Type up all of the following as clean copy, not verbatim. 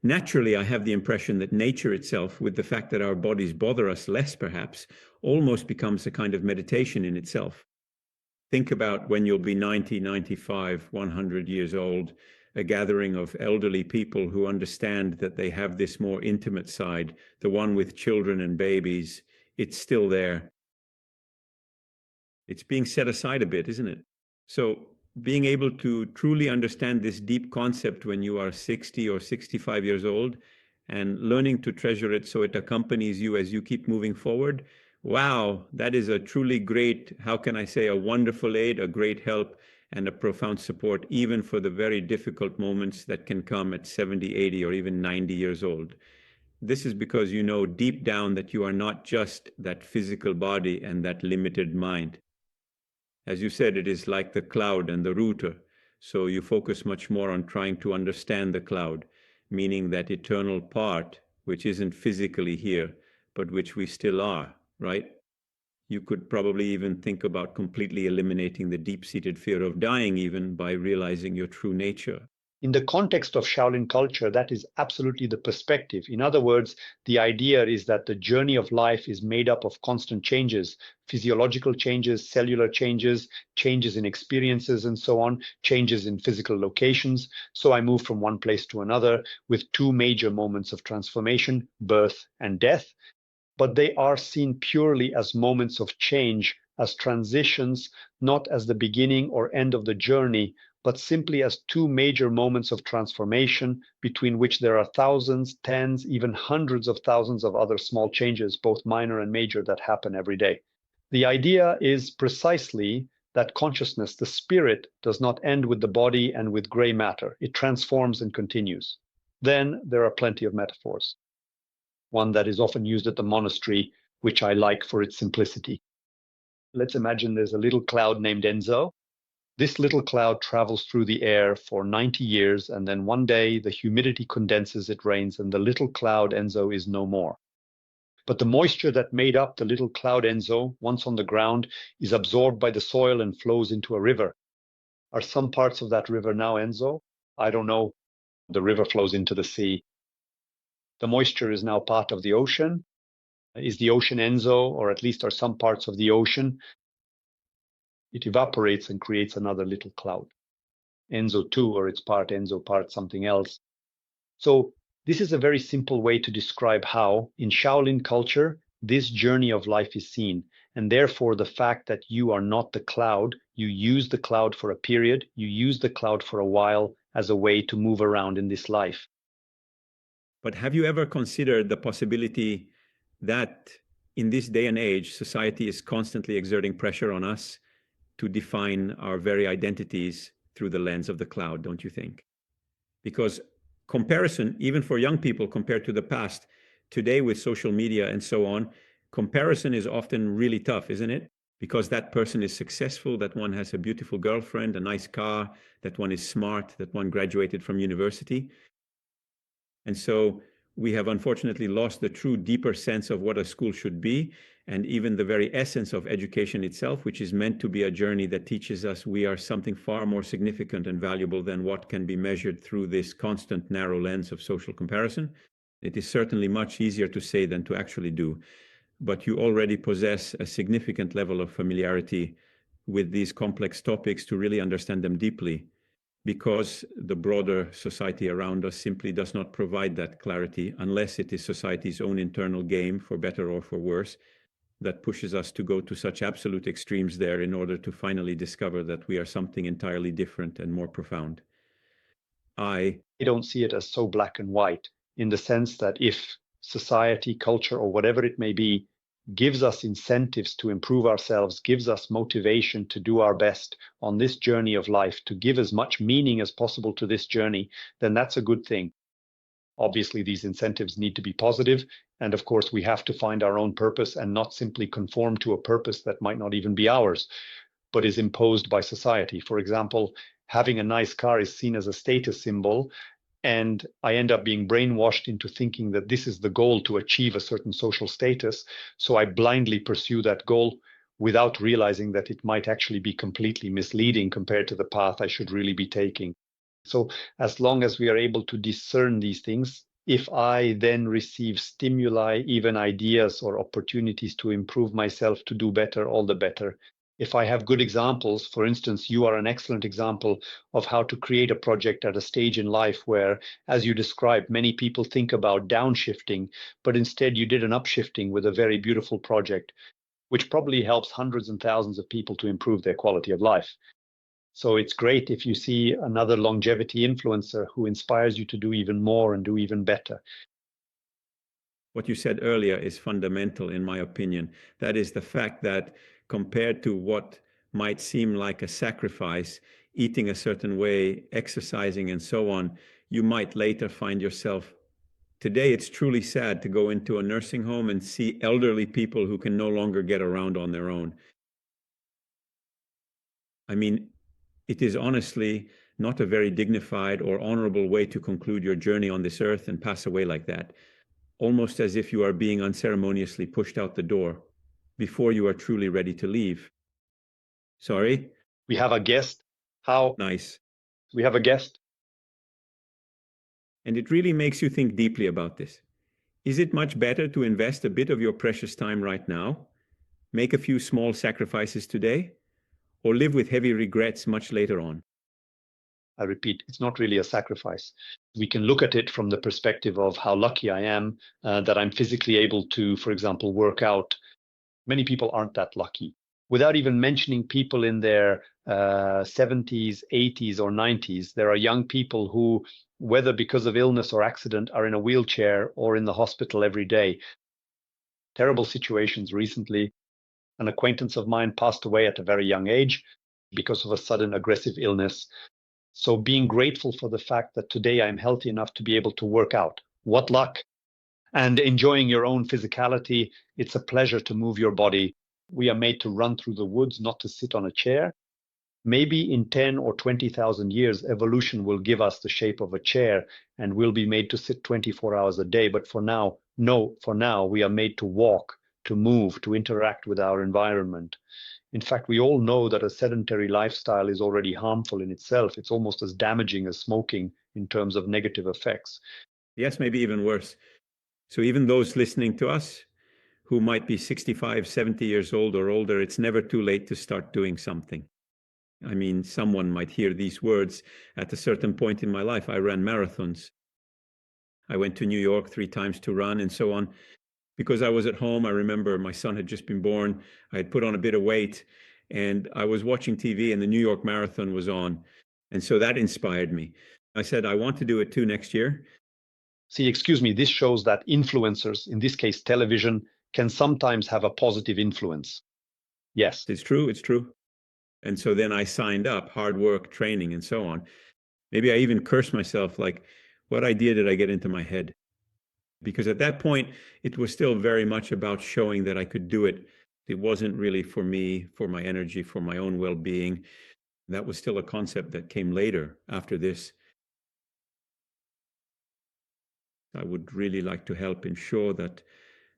Naturally, I have the impression that nature itself, with the fact that our bodies bother us less perhaps, almost becomes a kind of meditation in itself. Think about when you'll be 90, 95, 100 years old, a gathering of elderly people who understand that they have this more intimate side, the one with children and babies. It's still there. It's being set aside a bit, isn't it? So being able to truly understand this deep concept when you are 60 or 65 years old and learning to treasure it so it accompanies you as you keep moving forward, wow, that is a truly great, how can I say, a wonderful aid, a great help, and a profound support, even for the very difficult moments that can come at 70, 80, or even 90 years old. This is because you know deep down that you are not just that physical body and that limited mind. As you said, it is like the cloud and the router. So you focus much more on trying to understand the cloud, meaning that eternal part, which isn't physically here, but which we still are, right? You could probably even think about completely eliminating the deep-seated fear of dying even by realizing your true nature. In the context of Shaolin culture, that is absolutely the perspective. In other words, the idea is that the journey of life is made up of constant changes, physiological changes, cellular changes, changes in experiences and so on, changes in physical locations. So I move from one place to another with two major moments of transformation, birth and death. But they are seen purely as moments of change, as transitions, not as the beginning or end of the journey, but simply as two major moments of transformation between which there are thousands, tens, even hundreds of thousands of other small changes, both minor and major, that happen every day. The idea is precisely that consciousness, the spirit, does not end with the body and with gray matter. It transforms and continues. Then there are plenty of metaphors. One that is often used at the monastery, which I like for its simplicity. Let's imagine there's a little cloud named Enzo. This little cloud travels through the air for 90 years, and then one day the humidity condenses, it rains, and the little cloud Enzo is no more. But the moisture that made up the little cloud Enzo, once on the ground, is absorbed by the soil and flows into a river. Are some parts of that river now Enzo? I don't know. The river flows into the sea. The moisture is now part of the ocean. Is the ocean Enzo, or at least are some parts of the ocean? It evaporates and creates another little cloud. Enzo 2, or its part Enzo, part something else. So this is a very simple way to describe how, in Shaolin culture, this journey of life is seen. And therefore, the fact that you are not the cloud, you use the cloud for a period, you use the cloud for a while as a way to move around in this life. But have you ever considered the possibility that in this day and age, society is constantly exerting pressure on us to define our very identities through the lens of the cloud, don't you think? Because comparison, even for young people compared to the past, today with social media and so on, comparison is often really tough, isn't it? Because that person is successful, that one has a beautiful girlfriend, a nice car, that one is smart, that one graduated from university. And so we have unfortunately lost the true deeper sense of what a school should be, and even the very essence of education itself, which is meant to be a journey that teaches us we are something far more significant and valuable than what can be measured through this constant narrow lens of social comparison. It is certainly much easier to say than to actually do, but you already possess a significant level of familiarity with these complex topics to really understand them deeply, because the broader society around us simply does not provide that clarity unless it is society's own internal game, for better or for worse, that pushes us to go to such absolute extremes there in order to finally discover that we are something entirely different and more profound. I don't see it as so black and white, in the sense that if society, culture, or whatever it may be, gives us incentives to improve ourselves, gives us motivation to do our best on this journey of life, to give as much meaning as possible to this journey, then that's a good thing. Obviously, these incentives need to be positive. And of course, we have to find our own purpose and not simply conform to a purpose that might not even be ours, but is imposed by society. For example, having a nice car is seen as a status symbol, and I end up being brainwashed into thinking that this is the goal to achieve a certain social status. So I blindly pursue that goal without realizing that it might actually be completely misleading compared to the path I should really be taking. So as long as we are able to discern these things, If I then receive stimuli, even ideas or opportunities to improve myself, to do better, all the better. If I have good examples, for instance, you are an excellent example of how to create a project at a stage in life where, as you described, many people think about downshifting, but instead you did an upshifting with a very beautiful project, which probably helps hundreds and thousands of people to improve their quality of life. So it's great if you see another longevity influencer who inspires you to do even more and do even better. What you said earlier is fundamental, in my opinion. That is the fact that compared to what might seem like a sacrifice, eating a certain way, exercising, and so on, you might later find yourself. Today, it's truly sad to go into a nursing home and see elderly people who can no longer get around on their own. I mean, it is honestly not a very dignified or honorable way to conclude your journey on this earth and pass away like that, almost as if you are being unceremoniously pushed out the door before you are truly ready to leave. Sorry? We have a guest. How Nice. we have a guest. And it really makes you think deeply about this. Is it much better to invest a bit of your precious time right now, make a few small sacrifices today, or live with heavy regrets much later on? I repeat, it's not really a sacrifice. We can look at it from the perspective of how lucky I am that I'm physically able to, for example, work out. Many people aren't that lucky. Without even mentioning people in their 70s, 80s, or 90s, there are young people who, whether because of illness or accident, are in a wheelchair or in the hospital every day. Terrible situations recently. An acquaintance of mine passed away at a very young age because of a sudden aggressive illness. So being grateful for the fact that today I'm healthy enough to be able to work out. What luck. And enjoying your own physicality. It's a pleasure to move your body. We are made to run through the woods, not to sit on a chair. Maybe in 10 or 20,000 years, evolution will give us the shape of a chair and we'll be made to sit 24 hours a day. But for now, no, for now, we are made to walk, to move, to interact with our environment. In fact, we all know that a sedentary lifestyle is already harmful in itself. It's almost as damaging as smoking in terms of negative effects. Yes, maybe even worse. So even those listening to us who might be 65, 70 years old or older, it's never too late to start doing something. I mean, someone might hear these words at a certain point in my life. I ran marathons. I went to New York 3 times to run and so on. Because I was at home, I remember my son had just been born. I had put on a bit of weight and I was watching TV and the New York Marathon was on. And so that inspired me. I said, I want to do it too next year. See, excuse me, this shows that influencers, in this case television, can sometimes have a positive influence. Yes. It's true. It's true. And so then I signed up, hard work, training, and so on. Maybe I even cursed myself, like, what idea did I get into my head? Because at that point, it was still very much about showing that I could do it. It wasn't really for me, for my energy, for my own well-being. That was still a concept that came later after this. I would really like to help ensure that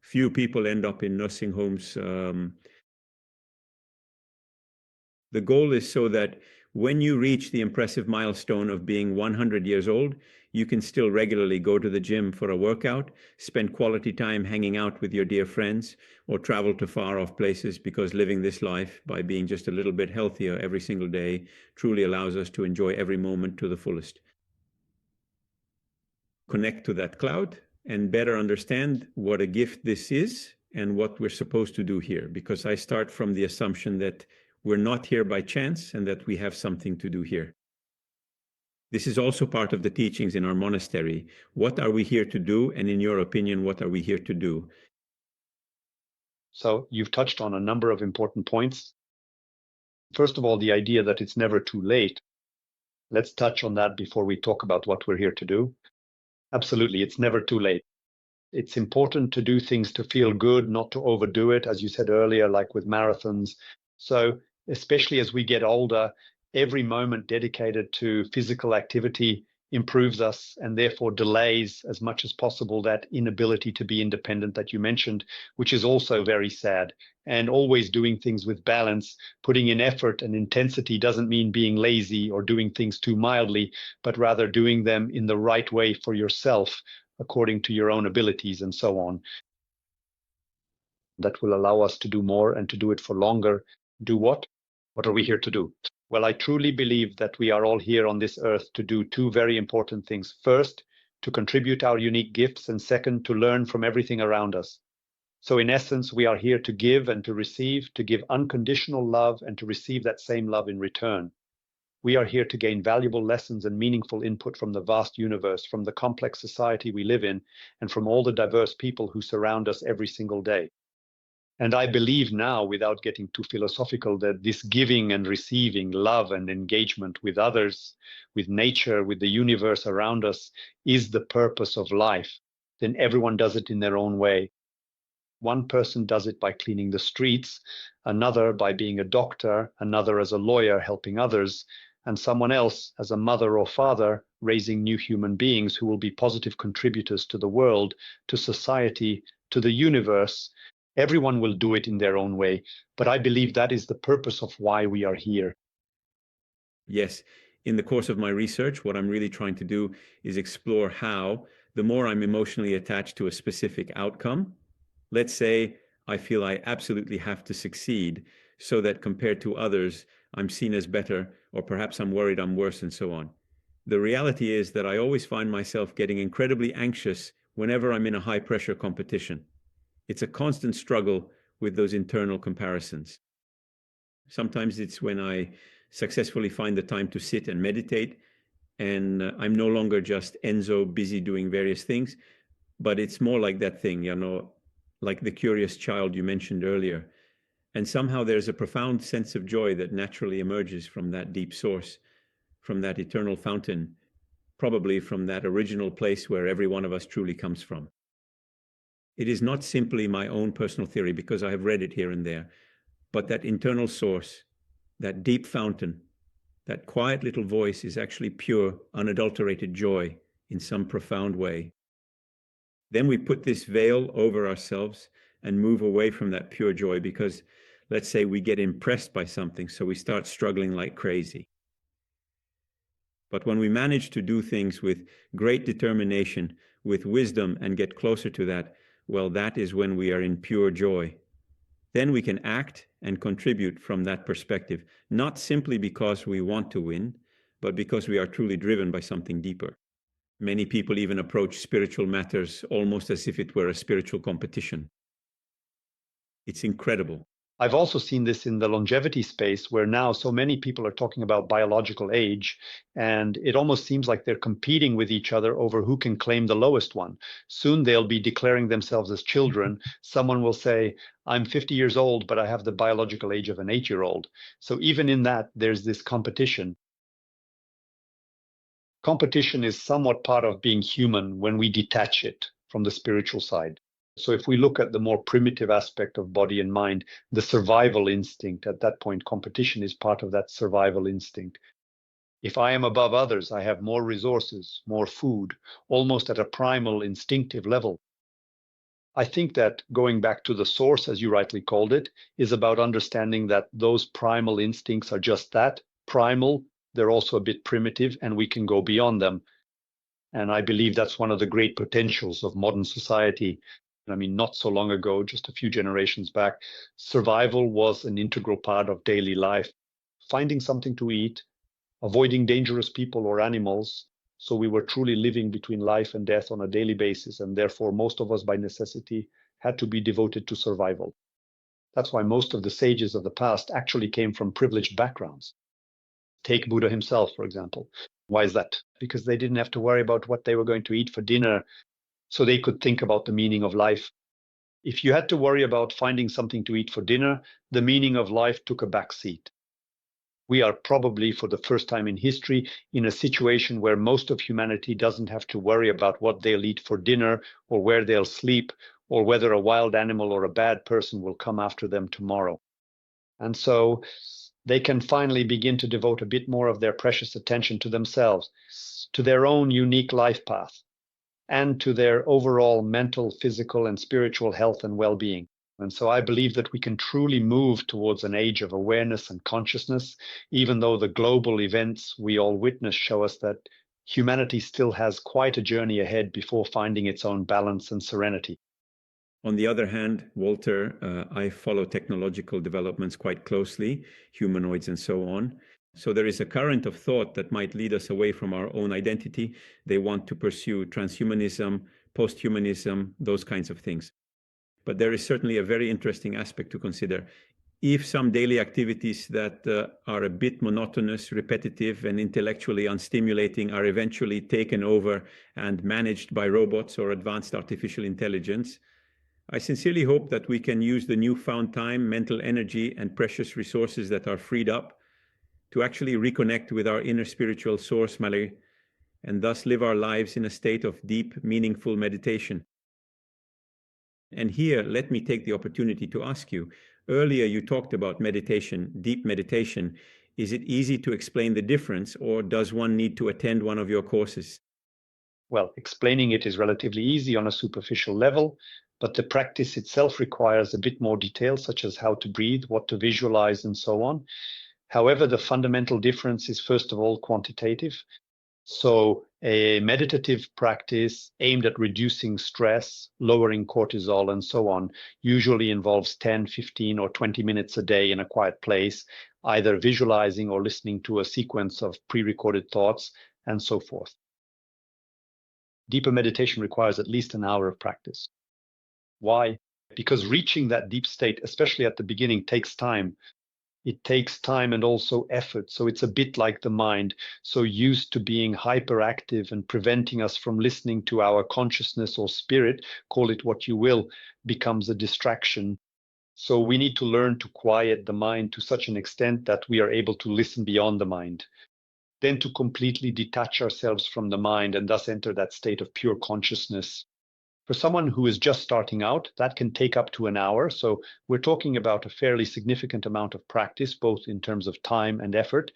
few people end up in nursing homes. The goal is so that when you reach the impressive milestone of being 100 years old, you can still regularly go to the gym for a workout, spend quality time hanging out with your dear friends, or travel to far off places, because living this life by being just a little bit healthier every single day truly allows us to enjoy every moment to the fullest. Connect to that cloud and better understand what a gift this is and what we're supposed to do here, because I start from the assumption that we're not here by chance and that we have something to do here. This is also part of the teachings in our monastery. What are we here to do? And in your opinion, what are we here to do? So you've touched on a number of important points. First of all, the idea that it's never too late. Let's touch on that before we talk about what we're here to do. Absolutely, it's never too late. It's important to do things to feel good, not to overdo it, as you said earlier, like with marathons. So especially as we get older, every moment dedicated to physical activity improves us and therefore delays as much as possible that inability to be independent that you mentioned, which is also very sad. And always doing things with balance, putting in effort and intensity doesn't mean being lazy or doing things too mildly, but rather doing them in the right way for yourself, according to your own abilities and so on. That will allow us to do more and to do it for longer. Do what? What are we here to do? Well, I truly believe that we are all here on this earth to do two very important things. First, to contribute our unique gifts, and second, to learn from everything around us. So in essence, we are here to give and to receive, to give unconditional love and to receive that same love in return. We are here to gain valuable lessons and meaningful input from the vast universe, from the complex society we live in, and from all the diverse people who surround us every single day. And I believe now, without getting too philosophical, that this giving and receiving love and engagement with others, with nature, with the universe around us, is the purpose of life. Then everyone does it in their own way. One person does it by cleaning the streets, another by being a doctor, another as a lawyer helping others, and someone else as a mother or father raising new human beings who will be positive contributors to the world, to society, to the universe. Everyone will do it in their own way, but I believe that is the purpose of why we are here. Yes. In the course of my research, what I'm really trying to do is explore how, the more I'm emotionally attached to a specific outcome, let's say I feel I absolutely have to succeed so that compared to others, I'm seen as better, or perhaps I'm worried I'm worse, and so on. The reality is that I always find myself getting incredibly anxious whenever I'm in a high pressure competition. It's a constant struggle with those internal comparisons. Sometimes it's when I successfully find the time to sit and meditate, and I'm no longer just Enzo busy doing various things, but it's more like that thing, like the curious child you mentioned earlier. And somehow there's a profound sense of joy that naturally emerges from that deep source, from that eternal fountain, probably from that original place where every one of us truly comes from. It is not simply my own personal theory, because I have read it here and there, but that internal source, that deep fountain, that quiet little voice is actually pure, unadulterated joy in some profound way. Then we put this veil over ourselves and move away from that pure joy because, let's say, we get impressed by something, so we start struggling like crazy. But when we manage to do things with great determination, with wisdom, and get closer to that, well, that is when we are in pure joy. Then we can act and contribute from that perspective, not simply because we want to win, but because we are truly driven by something deeper. Many people even approach spiritual matters almost as if it were a spiritual competition. It's incredible. I've also seen this in the longevity space, where now so many people are talking about biological age, and it almost seems like they're competing with each other over who can claim the lowest one. Soon they'll be declaring themselves as children. Someone will say, I'm 50 years old, but I have the biological age of an 8-year-old. So even in that, there's this competition. Competition is somewhat part of being human when we detach it from the spiritual side. So if we look at the more primitive aspect of body and mind, the survival instinct, at that point, competition is part of that survival instinct. If I am above others, I have more resources, more food, almost at a primal instinctive level. I think that going back to the source, as you rightly called it, is about understanding that those primal instincts are just that, primal. They're also a bit primitive, and we can go beyond them. And I believe that's one of the great potentials of modern society. I mean, not so long ago, just a few generations back, survival was an integral part of daily life. Finding something to eat, avoiding dangerous people or animals. So we were truly living between life and death on a daily basis. And therefore, most of us, by necessity, had to be devoted to survival. That's why most of the sages of the past actually came from privileged backgrounds. Take Buddha himself, for example. Why is that? Because they didn't have to worry about what they were going to eat for dinner, so they could think about the meaning of life. If you had to worry about finding something to eat for dinner, the meaning of life took a back seat. We are probably, for the first time in history, in a situation where most of humanity doesn't have to worry about what they'll eat for dinner, or where they'll sleep, or whether a wild animal or a bad person will come after them tomorrow. And so they can finally begin to devote a bit more of their precious attention to themselves, to their own unique life path, and to their overall mental, physical, and spiritual health and well-being. And so I believe that we can truly move towards an age of awareness and consciousness, even though the global events we all witness show us that humanity still has quite a journey ahead before finding its own balance and serenity. On the other hand, Walter, I follow technological developments quite closely, humanoids and so on. So there is a current of thought that might lead us away from our own identity. They want to pursue transhumanism, posthumanism, those kinds of things. But there is certainly a very interesting aspect to consider. If some daily activities that are a bit monotonous, repetitive, and intellectually unstimulating are eventually taken over and managed by robots or advanced artificial intelligence, I sincerely hope that we can use the newfound time, mental energy, and precious resources that are freed up to actually reconnect with our inner spiritual source, Malay, and thus live our lives in a state of deep, meaningful meditation. And here, let me take the opportunity to ask you, earlier you talked about meditation, deep meditation. Is it easy to explain the difference, or does one need to attend one of your courses? Well, explaining it is relatively easy on a superficial level, but the practice itself requires a bit more detail, such as how to breathe, what to visualize, and so on. However, the fundamental difference is, first of all, quantitative. So a meditative practice aimed at reducing stress, lowering cortisol, and so on, usually involves 10, 15, or 20 minutes a day in a quiet place, either visualizing or listening to a sequence of pre-recorded thoughts, and so forth. Deeper meditation requires at least an hour of practice. Why? Because reaching that deep state, especially at the beginning, takes time. It takes time and also effort. So it's a bit like the mind, so used to being hyperactive and preventing us from listening to our consciousness or spirit, call it what you will, becomes a distraction. So we need to learn to quiet the mind to such an extent that we are able to listen beyond the mind. Then to completely detach ourselves from the mind and thus enter that state of pure consciousness. For someone who is just starting out, that can take up to an hour. So we're talking about a fairly significant amount of practice, both in terms of time and effort.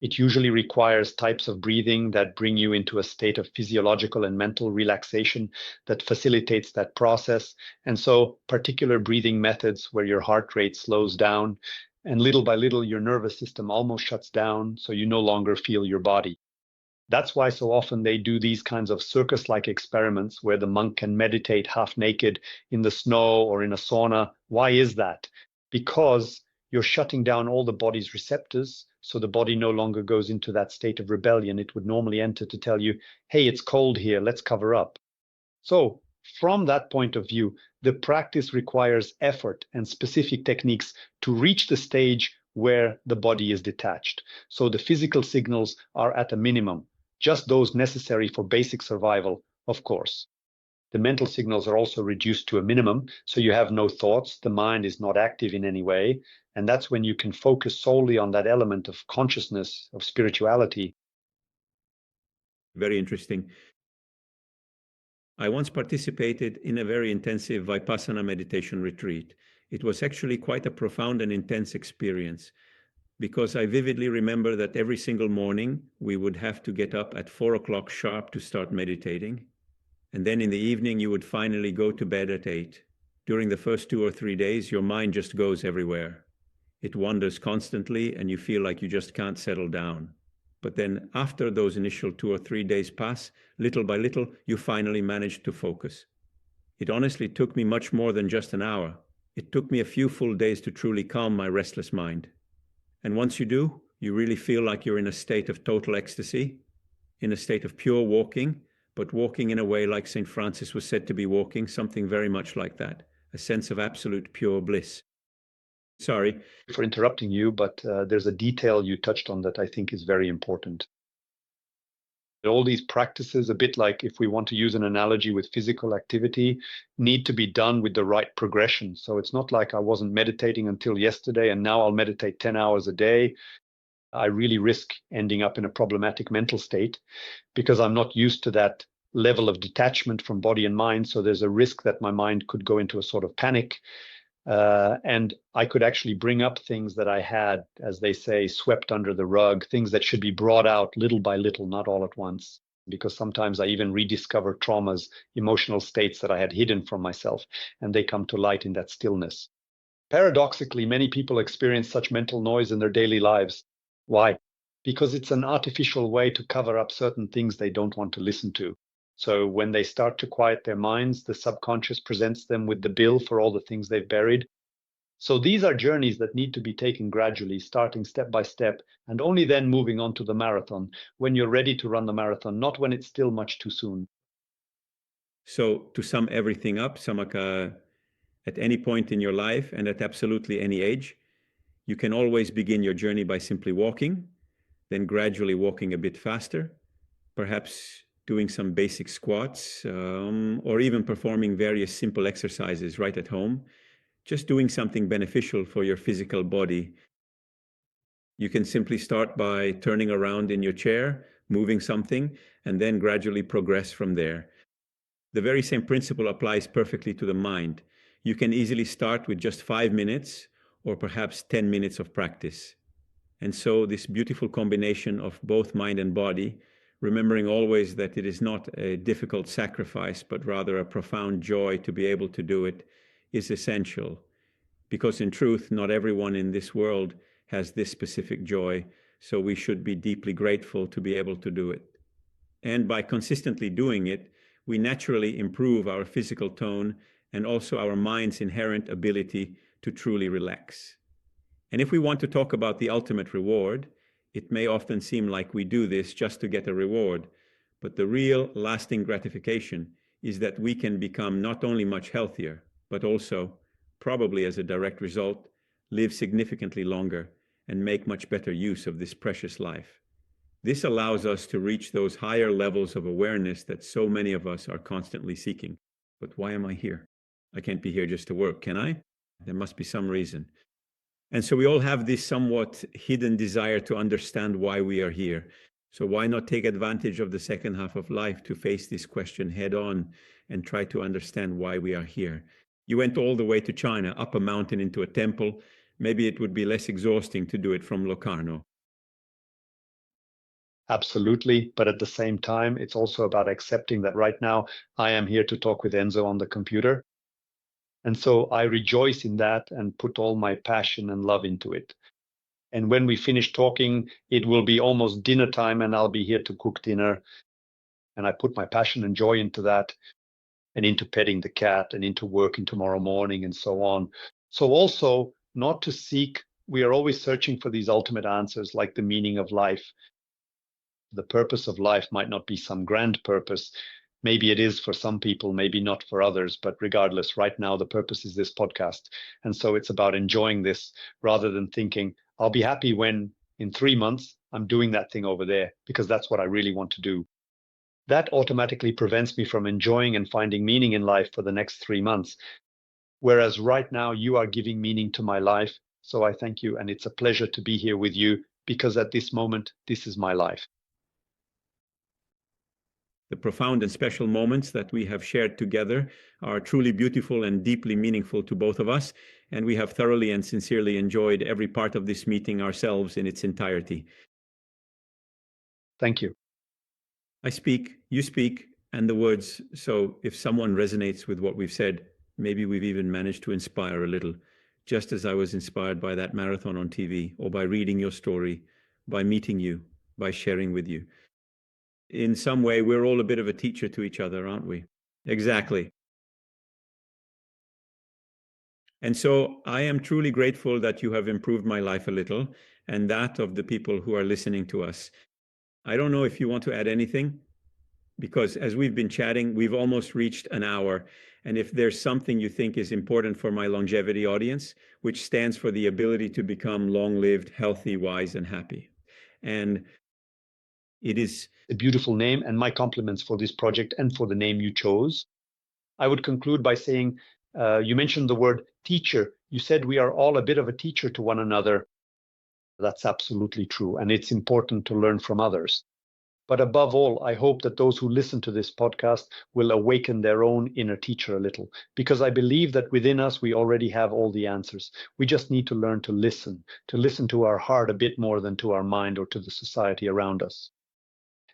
It usually requires types of breathing that bring you into a state of physiological and mental relaxation that facilitates that process. And so particular breathing methods where your heart rate slows down, and little by little, your nervous system almost shuts down, so you no longer feel your body. That's why so often they do these kinds of circus-like experiments where the monk can meditate half naked in the snow or in a sauna. Why is that? Because you're shutting down all the body's receptors, so the body no longer goes into that state of rebellion it would normally enter to tell you, hey, it's cold here, let's cover up. So from that point of view, the practice requires effort and specific techniques to reach the stage where the body is detached. So the physical signals are at a minimum, just those necessary for basic survival, of course. The mental signals are also reduced to a minimum, so you have no thoughts, the mind is not active in any way, and that's when you can focus solely on that element of consciousness, of spirituality. Very interesting. I once participated in a very intensive Vipassana meditation retreat. It was actually quite a profound and intense experience because I vividly remember that every single morning we would have to get up at 4 o'clock sharp to start meditating. And then in the evening, you would finally go to bed at 8. During the first 2 or 3 days, your mind just goes everywhere. It wanders constantly and you feel like you just can't settle down. But then after those initial 2 or 3 days pass, little by little, you finally manage to focus. It honestly took me much more than just an hour. It took me a few full days to truly calm my restless mind. And once you do, you really feel like you're in a state of total ecstasy, in a state of pure walking, but walking in a way like St. Francis was said to be walking, something very much like that, a sense of absolute pure bliss. Sorry for interrupting you, but there's a detail you touched on that I think is very important. All these practices, a bit like if we want to use an analogy with physical activity, need to be done with the right progression. So it's not like I wasn't meditating until yesterday and now I'll meditate 10 hours a day. I really risk ending up in a problematic mental state because I'm not used to that level of detachment from body and mind. So there's a risk that my mind could go into a sort of panic. And I could actually bring up things that I had, as they say, swept under the rug, things that should be brought out little by little, not all at once. Because sometimes I even rediscover traumas, emotional states that I had hidden from myself, and they come to light in that stillness. Paradoxically, many people experience such mental noise in their daily lives. Why? because it's an artificial way to cover up certain things they don't want to listen to. So when they start to quiet their minds, the subconscious presents them with the bill for all the things they've buried. So these are journeys that need to be taken gradually, starting step by step, and only then moving on to the marathon, when you're ready to run the marathon, not when it's still much too soon. So to sum everything up, Samaka, at any point in your life and at absolutely any age, you can always begin your journey by simply walking, then gradually walking a bit faster, perhaps doing some basic squats, or even performing various simple exercises right at home, just doing something beneficial for your physical body. You can simply start by turning around in your chair, moving something, and then gradually progress from there. The very same principle applies perfectly to the mind. You can easily start with just 5 minutes or perhaps 10 minutes of practice. And so this beautiful combination of both mind and body, remembering always that it is not a difficult sacrifice, but rather a profound joy to be able to do it, is essential. Because in truth, not everyone in this world has this specific joy, so we should be deeply grateful to be able to do it. And by consistently doing it, we naturally improve our physical tone and also our mind's inherent ability to truly relax. And if we want to talk about the ultimate reward, it may often seem like we do this just to get a reward, but the real lasting gratification is that we can become not only much healthier, but also, probably as a direct result, live significantly longer and make much better use of this precious life. This allows us to reach those higher levels of awareness that so many of us are constantly seeking. But why am I here? I can't be here just to work, can I? There must be some reason. And so we all have this somewhat hidden desire to understand why we are here. So why not take advantage of the second half of life to face this question head on and try to understand why we are here? You went all the way to China, up a mountain into a temple. Maybe it would be less exhausting to do it from Locarno. Absolutely. But at the same time, it's also about accepting that right now I am here to talk with Enzo on the computer. And so I rejoice in that and put all my passion and love into it. And when we finish talking, it will be almost dinner time and I'll be here to cook dinner. And I put my passion and joy into that and into petting the cat and into working tomorrow morning and so on. So also not to seek, we are always searching for these ultimate answers like the meaning of life. The purpose of life might not be some grand purpose. Maybe it is for some people, maybe not for others, but regardless, right now, the purpose is this podcast. And so it's about enjoying this rather than thinking, I'll be happy when in 3 months I'm doing that thing over there because that's what I really want to do. That automatically prevents me from enjoying and finding meaning in life for the next 3 months. Whereas right now you are giving meaning to my life. So I thank you. And it's a pleasure to be here with you because at this moment, this is my life. The profound and special moments that we have shared together are truly beautiful and deeply meaningful to both of us, and we have thoroughly and sincerely enjoyed every part of this meeting ourselves in its entirety. Thank you. I speak, you speak, and the words, so if someone resonates with what we've said, maybe we've even managed to inspire a little, just as I was inspired by that marathon on TV, or by reading your story, by meeting you, by sharing with you. In some way, we're all a bit of a teacher to each other, aren't we? Exactly. And so I am truly grateful that you have improved my life a little and that of the people who are listening to us. I don't know if you want to add anything, because as we've been chatting, we've almost reached an hour. And if there's something you think is important for my longevity audience, which stands for the ability to become long-lived, healthy, wise, and happy. And it is a beautiful name, and my compliments for this project and for the name you chose. I would conclude by saying, you mentioned the word teacher. You said we are all a bit of a teacher to one another. That's absolutely true. And it's important to learn from others. But above all, I hope that those who listen to this podcast will awaken their own inner teacher a little, because I believe that within us, we already have all the answers. We just need to learn to listen to our heart a bit more than to our mind or to the society around us.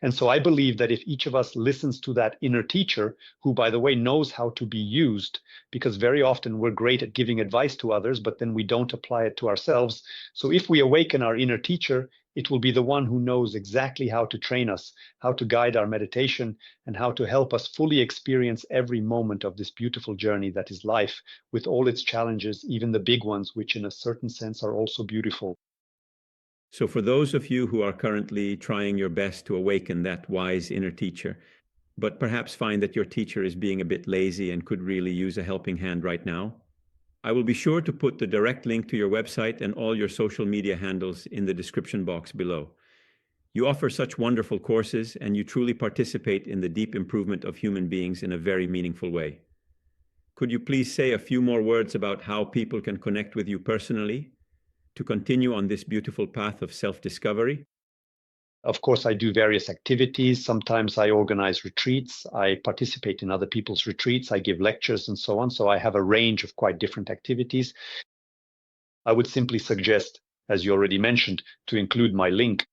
And so I believe that if each of us listens to that inner teacher, who, by the way, knows how to be used, because very often we're great at giving advice to others, but then we don't apply it to ourselves. So if we awaken our inner teacher, It will be the one who knows exactly how to train us, how to guide our meditation, and how to help us fully experience every moment of this beautiful journey that is life, with all its challenges, even the big ones, which in a certain sense are also beautiful. So, for those of you who are currently trying your best to awaken that wise inner teacher, but perhaps find that your teacher is being a bit lazy and could really use a helping hand right now, I will be sure to put the direct link to your website and all your social media handles in the description box below. You offer such wonderful courses, and you truly participate in the deep improvement of human beings in a very meaningful way. Could you please say a few more words about how people can connect with you personally to continue on this beautiful path of self-discovery? Of course, I do various activities. Sometimes I organize retreats. I participate in other people's retreats. I give lectures and so on. So I have a range of quite different activities. I would simply suggest, as you already mentioned, to include my link.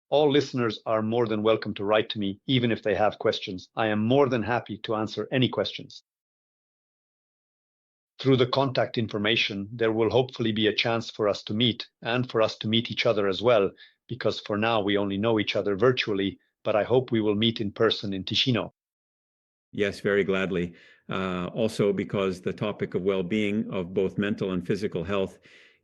All listeners are more than welcome to write to me, even if they have questions. I am more than happy to answer any questions. Through the contact information, there will hopefully be a chance for us to meet and for us to meet each other as well, because for now we only know each other virtually, but I hope we will meet in person in Ticino. Yes, very gladly. Also, because the topic of well-being, of both mental and physical health,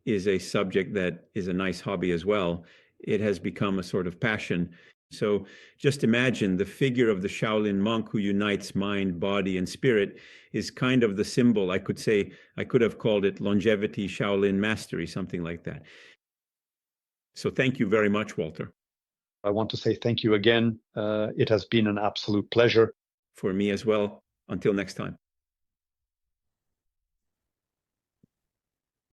is a subject that is a nice hobby as well. It has become a sort of passion. So just imagine the figure of the Shaolin monk who unites mind, body, and spirit is kind of the symbol. I could say, I could have called it longevity, Shaolin mastery, something like that. So thank you very much, Walter. I want to say thank you again. It has been an absolute pleasure. For me as well. Until next time.